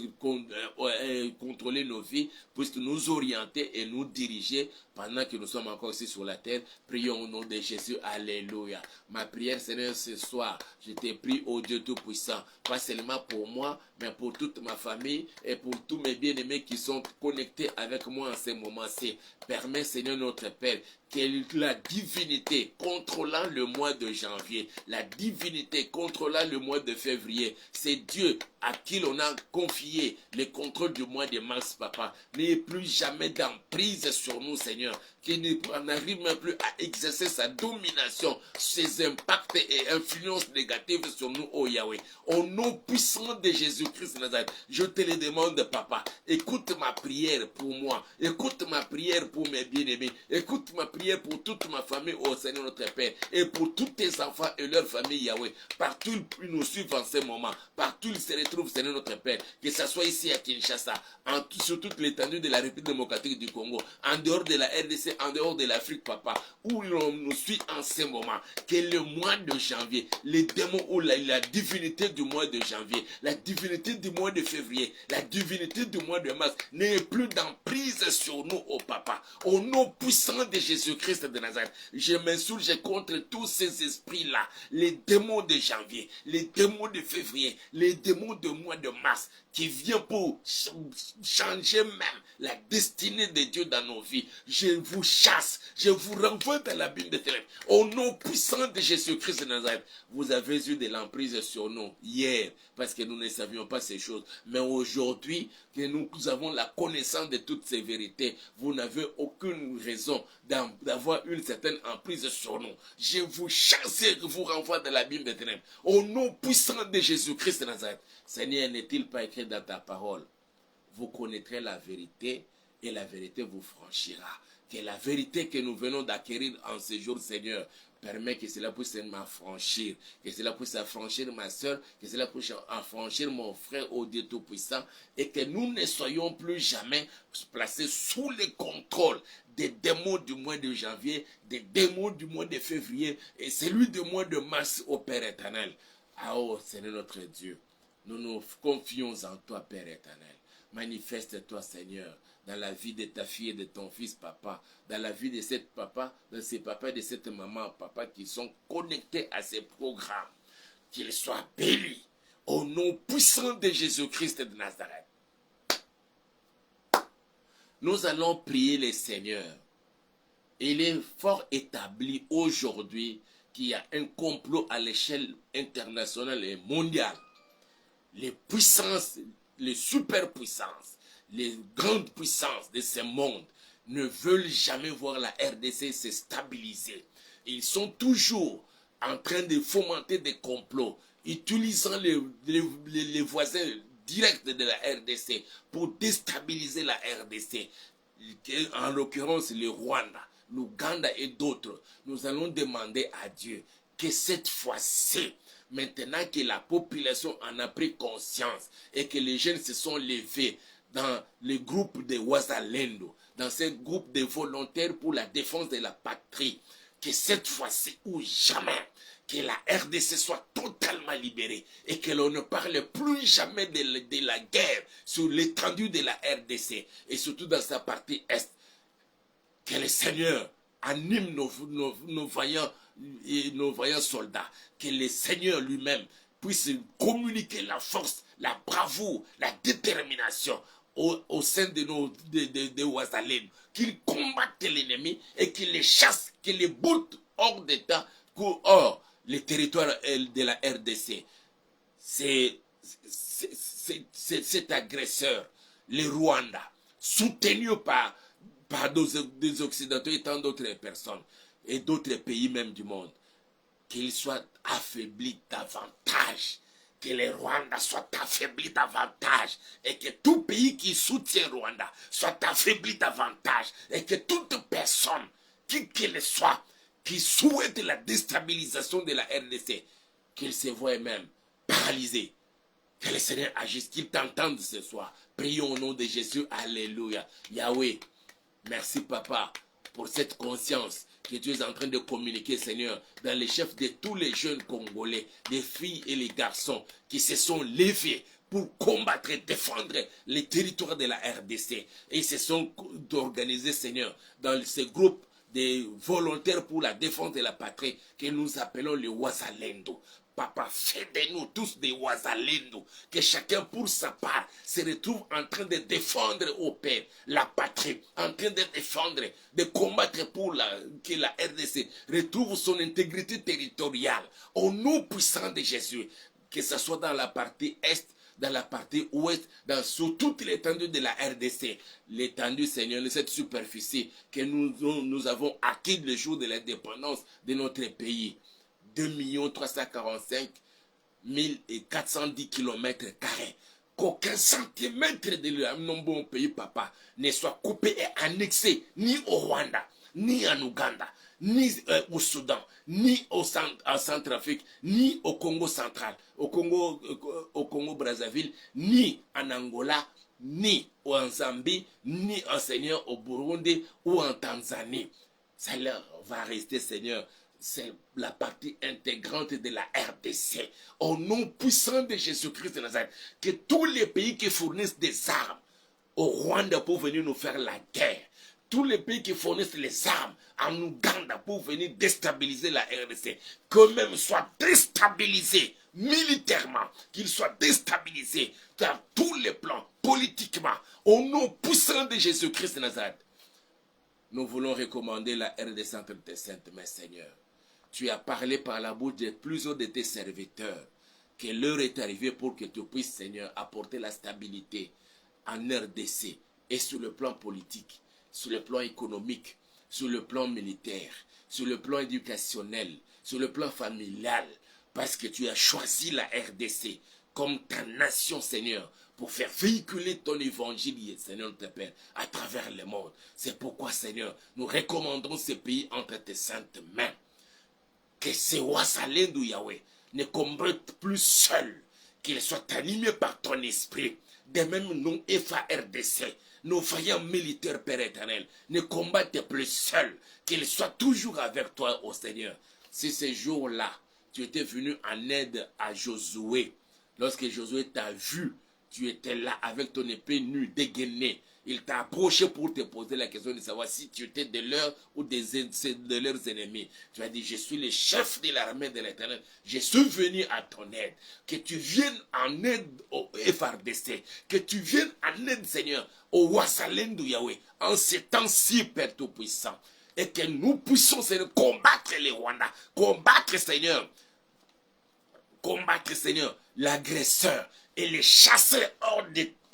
contrôler nos vies, puisse nous orienter et nous diriger pendant que nous sommes encore ici sur la terre. Prions au nom de Jésus. Alléluia. Ma prière, Seigneur, ce soir, je te prie, ô Dieu Tout-Puissant, pas seulement pour moi, mais pour toute ma famille et pour tous mes bien-aimés qui sont connectés avec moi en ces moments-ci. Permets, Seigneur notre Père, que la divinité contrôlant le mois de janvier, la divinité contrôlant le mois de février, c'est Dieu à qui l'on a confié le contrôle du mois de mars, papa, n'ait plus jamais d'emprise sur nous, Seigneur, qu'il n'arrive même plus à exercer sa domination, ses impacts et influences négatives sur nous, oh Yahweh. Au nom puissant de Jésus-Christ de Nazareth, je te le demande, papa, écoute ma prière pour moi, écoute ma prière pour mes bien-aimés, écoute ma prière pour toute ma famille, oh Seigneur notre Père, et pour tous tes enfants et leurs familles, Yahweh, partout ils nous suivent en ce moment, partout ils se retrouvent, Seigneur notre Père, que ce soit ici à Kinshasa, sur toute l'étendue de la République démocratique du Congo, en dehors de la RDC, en dehors de l'Afrique, papa, où l'on nous suit en ce moment, que le mois de janvier, les démons ou la divinité du mois de janvier, la divinité du mois de février, la divinité du mois de mars, n'ait plus d'emprise sur nous, oh papa. Au nom puissant de Jésus-Christ de Nazareth, je m'insurge contre tous ces esprits-là, les démons de janvier, les démons de février, les démons du mois de mars, qui vient pour changer même la destinée de Dieu dans nos vies. Je vous chasse, je vous renvoie dans l'abîme des ténèbres. Au nom puissant de Jésus-Christ de Nazareth, vous avez eu de l'emprise sur nous hier, parce que nous ne savions pas ces choses. Mais aujourd'hui, que nous avons la connaissance de toutes ces vérités, vous n'avez aucune raison d'avoir une certaine emprise sur nous. Je vous chasse et vous renvoie dans l'abîme des ténèbres. Au nom puissant de Jésus-Christ de Nazareth. Seigneur, n'est-il pas écrit dans ta parole? Vous connaîtrez la vérité et la vérité vous franchira. Que la vérité que nous venons d'acquérir en ce jour, Seigneur, permet que cela puisse m'affranchir, que cela puisse affranchir ma soeur, que cela puisse affranchir mon frère au Dieu Tout-Puissant, et que nous ne soyons plus jamais placés sous le contrôle des démons du mois de janvier, des démons du mois de février, et celui du mois de mars au Père éternel. Ah oh Seigneur notre Dieu, nous nous confions en toi, Père éternel. Manifeste-toi, Seigneur, dans la vie de ta fille et de ton fils, papa, dans la vie de cette papa, de ces papas et de cette maman, papa, qui sont connectés à ces programmes. Qu'ils soient bénis au nom puissant de Jésus-Christ de Nazareth. Nous allons prier le Seigneur. Il est fort établi aujourd'hui qu'il y a un complot à l'échelle internationale et mondiale. Les puissances, les superpuissances, les grandes puissances de ce monde ne veulent jamais voir la RDC se stabiliser. Ils sont toujours en train de fomenter des complots, utilisant les voisins directs de la RDC pour déstabiliser la RDC. En l'occurrence, le Rwanda, l'Ouganda et d'autres. Nous allons demander à Dieu que cette fois-ci, maintenant que la population en a pris conscience et que les jeunes se sont levés dans le groupe de Wazalendo, dans ce groupe de volontaires pour la défense de la patrie, que cette fois-ci ou jamais, que la RDC soit totalement libérée et que l'on ne parle plus jamais de la guerre sur l'étendue de la RDC et surtout dans sa partie est. Que le Seigneur anime nos vaillants soldats, que le Seigneur lui-même puisse communiquer la force, la bravoure, la détermination au sein de Ouazalène, qu'il combatte l'ennemi et qu'il les chasse, qu'il les botte hors d'État, hors le territoire de la RDC. Cet agresseur, le Rwanda, soutenu par des Occidentaux et tant d'autres personnes, et d'autres pays même du monde, qu'il soit affaibli davantage, que le Rwanda soit affaibli davantage, et que tout pays qui soutient Rwanda soit affaibli davantage, et que toute personne, qui qu'elle soit, qui souhaite la déstabilisation de la RDC, qu'il se voie même paralysé. Que le Seigneur agisse, qu'il t'entende ce soir. Prions au nom de Jésus. Alléluia. Yahweh, merci papa. pour cette conscience que tu es en train de communiquer, Seigneur, dans les chefs de tous les jeunes Congolais, les filles et les garçons qui se sont levés pour combattre et défendre les territoires de la RDC. Et ils se sont organisés, Seigneur, dans ces groupes des volontaires pour la défense de la patrie que nous appelons les Wazalendo. Papa, fais de nous tous des Wazalendo, que chacun pour sa part se retrouve en train de défendre au Père la patrie, en train de défendre, de combattre pour que la RDC retrouve son intégrité territoriale. Au nom puissant de Jésus, que ce soit dans la partie Est, dans la partie ouest, sur toute l'étendue de la RDC, l'étendue, Seigneur, de cette superficie que nous avons acquis le jour de l'indépendance de notre pays. 2 345 410 km². Qu'aucun centimètre de mon pays, papa, ne soit coupé et annexé ni au Rwanda, ni en Ouganda, ni au Soudan, ni en Centrafrique, ni au Congo central, au Congo Brazzaville, ni en Angola, ni en Zambie, ni en Seigneur au Burundi ou en Tanzanie. Ça leur va rester, Seigneur. C'est la partie intégrante de la RDC. Au nom puissant de Jésus-Christ de Nazareth, que tous les pays qui fournissent des armes au Rwanda pour venir nous faire la guerre, tous les pays qui fournissent les armes en Ouganda pour venir déstabiliser la RDC, qu'eux-mêmes soient déstabilisés militairement, qu'ils soient déstabilisés dans tous les plans, politiquement, au nom puissant de Jésus-Christ de Nazareth. Nous voulons recommander la RDC entre tes saintes mains, Seigneur. Tu as parlé par la bouche de plusieurs de tes serviteurs que l'heure est arrivée pour que tu puisses, Seigneur, apporter la stabilité en RDC et sur le plan politique, sur le plan économique, sur le plan militaire, sur le plan éducationnel, sur le plan familial, parce que tu as choisi la RDC comme ta nation, Seigneur, pour faire véhiculer ton évangile, Seigneur notre Père, à travers le monde. C'est pourquoi, Seigneur, nous recommandons ce pays entre tes saintes mains. Que ces Wazalendo, Yahweh, ne combattent plus seuls, qu'ils soient animés par ton esprit. De même, nous, FARDC, nos vaillants militaires, Père éternel, ne combattent plus seuls, qu'ils soient toujours avec toi, ô Seigneur. Si ces jours-là, tu étais venu en aide à Josué, lorsque Josué t'a vu, tu étais là avec ton épée nue, dégainée. Il t'a approché pour te poser la question de savoir si tu étais de leurs ou de leurs ennemis. Tu as dit, je suis le chef de l'armée de l'Éternel. Je suis venu à ton aide. Que tu viennes en aide au FARDC. Que tu viennes en aide, Seigneur, au Wazalendo Yahweh. En ces temps-ci, Père Tout-Puissant. Et que nous puissions, Seigneur, combattre les Rwandais. Combattre, Seigneur, l'agresseur. Et les chasser hors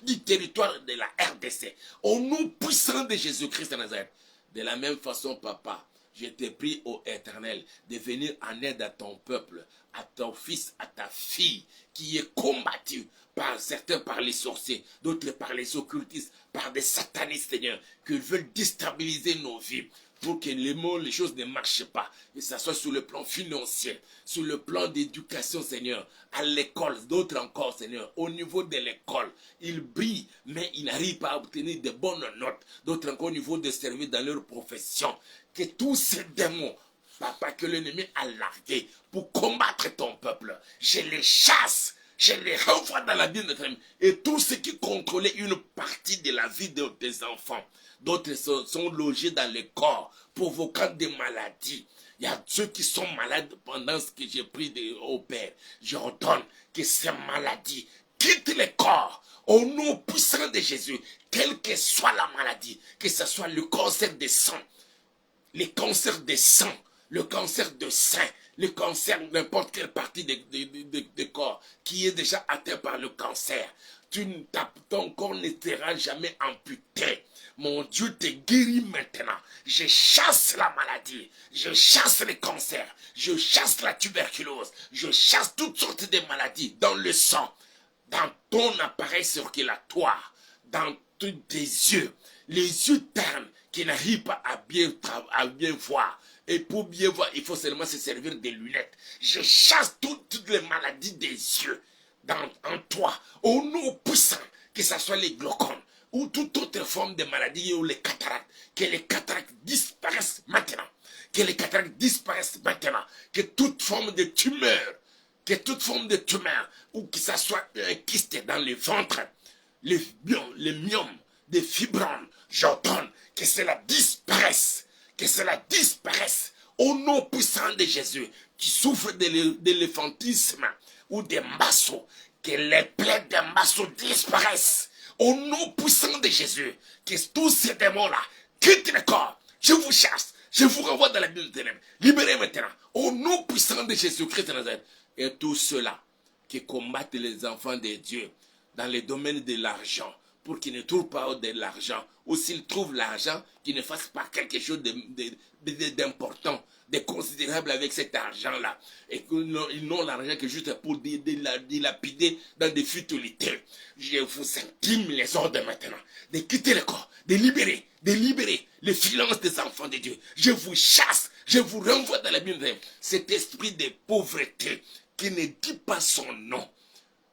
du territoire de la RDC. Au nom puissant de Jésus-Christ de Nazareth. De la même façon, papa, je te prie, ô Éternel, de venir en aide à ton peuple, à ton fils, à ta fille, qui est combattu par certains par les sorciers, d'autres par les occultistes, par des satanistes, Seigneur, qui veulent déstabiliser nos vies, pour que les choses ne marchent pas, que ce soit sur le plan financier, sur le plan d'éducation, Seigneur, à l'école, d'autres encore, Seigneur, au niveau de l'école, ils brillent, mais ils n'arrivent pas à obtenir de bonnes notes, d'autres encore au niveau de servir dans leur profession, que tous ces démons, papa, que l'ennemi a largués pour combattre ton peuple, je les chasse, je les renvoie dans la vie de notre âme, et tous ceux qui contrôlaient une partie de la vie de tes enfants, d'autres sont logés dans les corps, provoquant des maladies. Il y a ceux qui sont malades pendant ce que j'ai pris au Père. J'ordonne que ces maladies quittent les corps au nom puissant de Jésus, quelle que soit la maladie, que ce soit le cancer des sangs, les cancers des sangs, le cancer de sein, le cancer de n'importe quelle partie de corps qui est déjà atteint par le cancer. Ton corps ne sera jamais amputé. Mon Dieu te guérit maintenant. Je chasse la maladie. Je chasse les cancers. Je chasse la tuberculose. Je chasse toutes sortes de maladies dans le sang, dans ton appareil circulatoire, dans tous tes yeux. Les yeux ternes qui n'arrivent pas à bien voir. Et pour bien voir, il faut seulement se servir des lunettes. Je chasse toutes les maladies des yeux en toi. Au nom puissant, que ce soit les glaucomes, ou toute autre forme de maladie ou les cataractes, que les cataractes disparaissent maintenant. Que les cataractes disparaissent maintenant. Que toute forme de tumeur, ou que ça soit un kyste dans le ventre, les myomes, des fibromes, j'ordonne que cela disparaisse. Que cela disparaisse. Au nom puissant de Jésus, qui souffre de l'éphantisme ou des massos, que les plaies des massos disparaissent. Au nom puissant de Jésus, que tous ces démons-là quittent le corps. Je vous chasse, je vous renvoie dans la ville de ténèbres. Libérez maintenant. Au nom puissant de Jésus-Christ de Nazareth. Et tous ceux-là qui combattent les enfants de Dieu dans les domaines de l'argent, pour qu'ils ne trouvent pas de l'argent, ou s'ils trouvent l'argent, qu'ils ne fassent pas quelque chose d'important, de considérable avec cet argent-là, et qu'ils n'ont l'argent que juste pour dilapider dans des futilités. Je vous intime les ordres maintenant, de quitter le corps, de libérer les finances des enfants de Dieu. Je vous chasse, je vous renvoie dans la Bible, cet esprit de pauvreté qui ne dit pas son nom,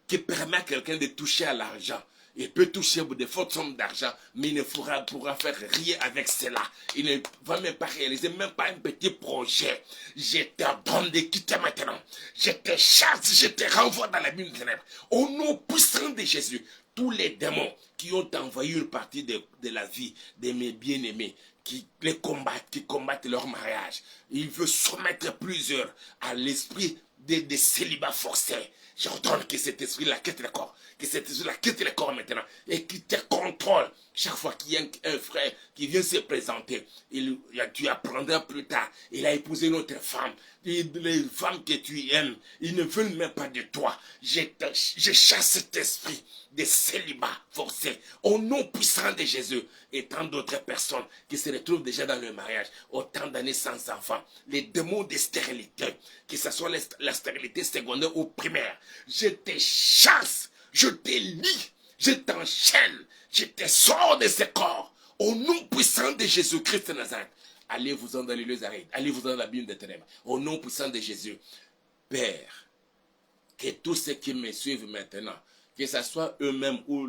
qui permet à quelqu'un de toucher à l'argent. Il peut toucher de fortes sommes d'argent, mais il ne pourra faire rien avec cela. Il ne va même pas réaliser, même pas un petit projet. Je t'ordonne de quitter maintenant. Je te chasse, je te renvoie dans la mine de ténèbres. Au nom puissant de Jésus, tous les démons qui ont envahi une partie de la vie de mes bien-aimés, qui combattent leur mariage. Il veut soumettre plusieurs à l'esprit de célibat forcé. J'ordonne que cet esprit-là quitte le corps. Que cet esprit-là quitte le corps maintenant. Et qu'il te contrôle. Chaque fois qu'il y a un frère qui vient se présenter, tu apprendras plus tard. Il a épousé une autre femme. Les femmes que tu aimes, ils ne veulent même pas de toi. Je chasse cet esprit de célibat forcé. Au nom puissant de Jésus. Et tant d'autres personnes qui se retrouvent déjà dans le mariage, autant d'années sans enfants. Les démons de stérilité, que ce soit la stérilité secondaire ou primaire. Je te chasse, je te lie, je t'enchaîne, je te sors de ce corps. Au nom puissant de Jésus-Christ de Nazareth. Allez-vous-en dans les lieux arides, allez-vous dans la Bible des ténèbres. Au nom puissant de Jésus. Père, que tous ceux qui me suivent maintenant, que ce soit eux-mêmes ou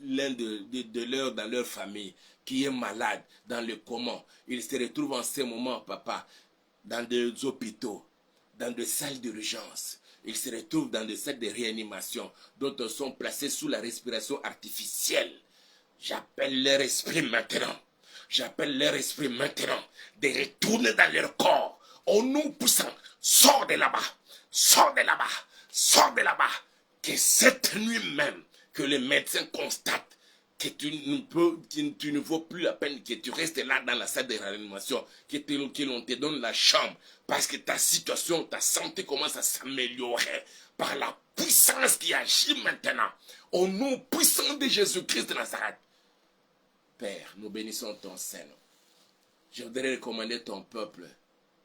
l'un de leurs dans leur famille, qui est malade dans le coma, ils se retrouvent en ce moment, papa, dans des hôpitaux, dans des salles d'urgence. Ils se retrouvent dans des salles de réanimation, dont ils sont placés sous la respiration artificielle. J'appelle leur esprit maintenant. J'appelle leur esprit maintenant de retourner dans leur corps. Au nom puissant, sors de là-bas, sors de là-bas, sors de là-bas. Que cette nuit même, que les médecins constatent que tu ne vaux plus la peine que tu restes là dans la salle de réanimation, que l'on te donne la chambre, parce que ta situation, ta santé commence à s'améliorer par la puissance qui agit maintenant. Au nom puissant de Jésus-Christ de Nazareth. Père, nous bénissons ton Seigneur. Je voudrais recommander ton peuple.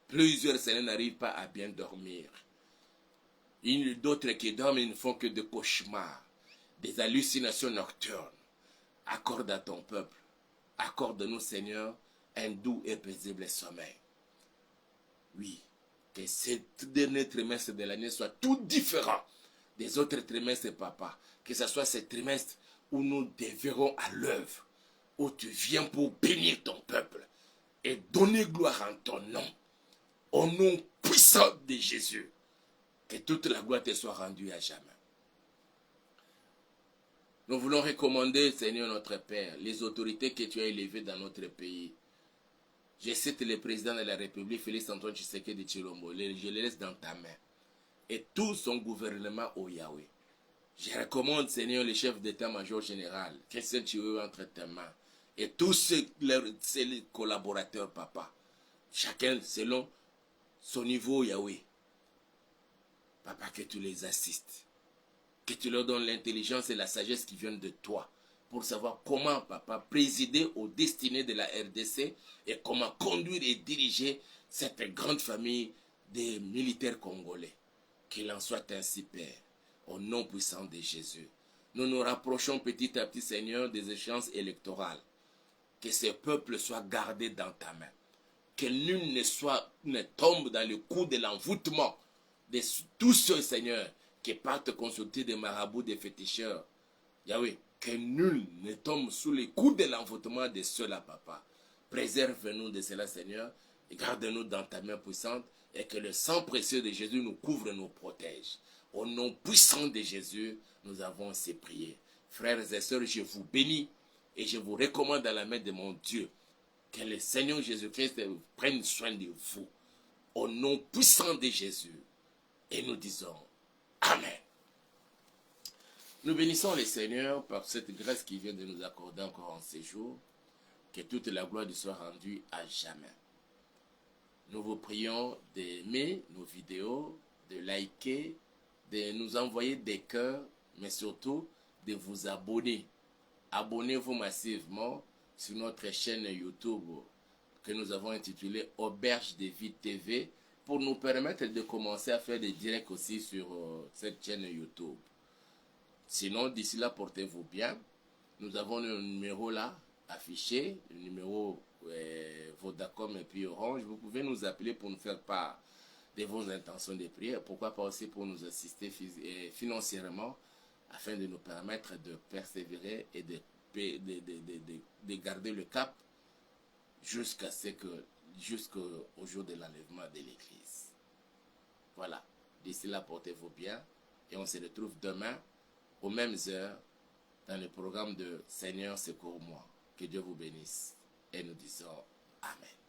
Plusieurs Seigneurs n'arrivent pas à bien dormir. D'autres qui dorment, ils ne font que des cauchemars, des hallucinations nocturnes. Accorde à ton peuple, accorde-nous, Seigneur, un doux et paisible sommeil. Oui, que ce dernier trimestre de l'année soit tout différent des autres trimestres, papa. Que ce soit ce trimestre où nous te verrons à l'œuvre, où tu viens pour bénir ton peuple et donner gloire en ton nom. Au nom puissant de Jésus, que toute la gloire te soit rendue à jamais. Nous voulons recommander, Seigneur notre Père, les autorités que tu as élevées dans notre pays. Je cite le président de la République, Félix Antoine Tshisekedi Tshilombo. Je le laisse dans ta main. Et tout son gouvernement au Yahweh. Je recommande, Seigneur, le chef d'état-major général, Christian Chioué, entre tes mains. Et tous ses collaborateurs, papa. Chacun selon son niveau, Yahweh. Papa, que tu les assistes. Que tu leur donnes l'intelligence et la sagesse qui viennent de toi. Pour savoir comment, papa, présider aux destinées de la RDC et comment conduire et diriger cette grande famille des militaires congolais. Qu'il en soit ainsi, Père, au nom puissant de Jésus. Nous nous rapprochons petit à petit, Seigneur, des échéances électorales. Que ce peuple soit gardé dans ta main. Que nul ne tombe dans le coup de l'envoûtement de tous ceux, Seigneur, qui partent consulter des marabouts, des féticheurs. Yahweh, que nul ne tombe sous les coups de l'envoûtement de ceux-là, papa. Préserve-nous de cela, Seigneur, et garde-nous dans ta main puissante, et que le sang précieux de Jésus nous couvre et nous protège. Au nom puissant de Jésus, nous avons ces prières. Frères et sœurs, je vous bénis et je vous recommande dans la main de mon Dieu que le Seigneur Jésus-Christ prenne soin de vous. Au nom puissant de Jésus. Et nous disons Amen. Nous bénissons le Seigneur par cette grâce qu'il vient de nous accorder encore en ces jours. Que toute la gloire lui soit rendue à jamais. Nous vous prions d'aimer nos vidéos, de liker, de nous envoyer des cœurs, mais surtout de vous abonner. Abonnez-vous massivement sur notre chaîne YouTube que nous avons intitulée Auberge de Vie TV pour nous permettre de commencer à faire des directs aussi sur cette chaîne YouTube. Sinon, d'ici là, portez-vous bien. Nous avons le numéro là affiché, le numéro Vodacom et puis Orange. Vous pouvez nous appeler pour nous faire part de vos intentions de prière. Pourquoi pas aussi pour nous assister financièrement afin de nous permettre de persévérer et de garder le cap jusqu'au jour de l'enlèvement de l'Église. Voilà. D'ici là, portez-vous bien et on se retrouve demain aux mêmes heures dans le programme de Seigneur, secours-moi. Que Dieu vous bénisse et nous disons Amen.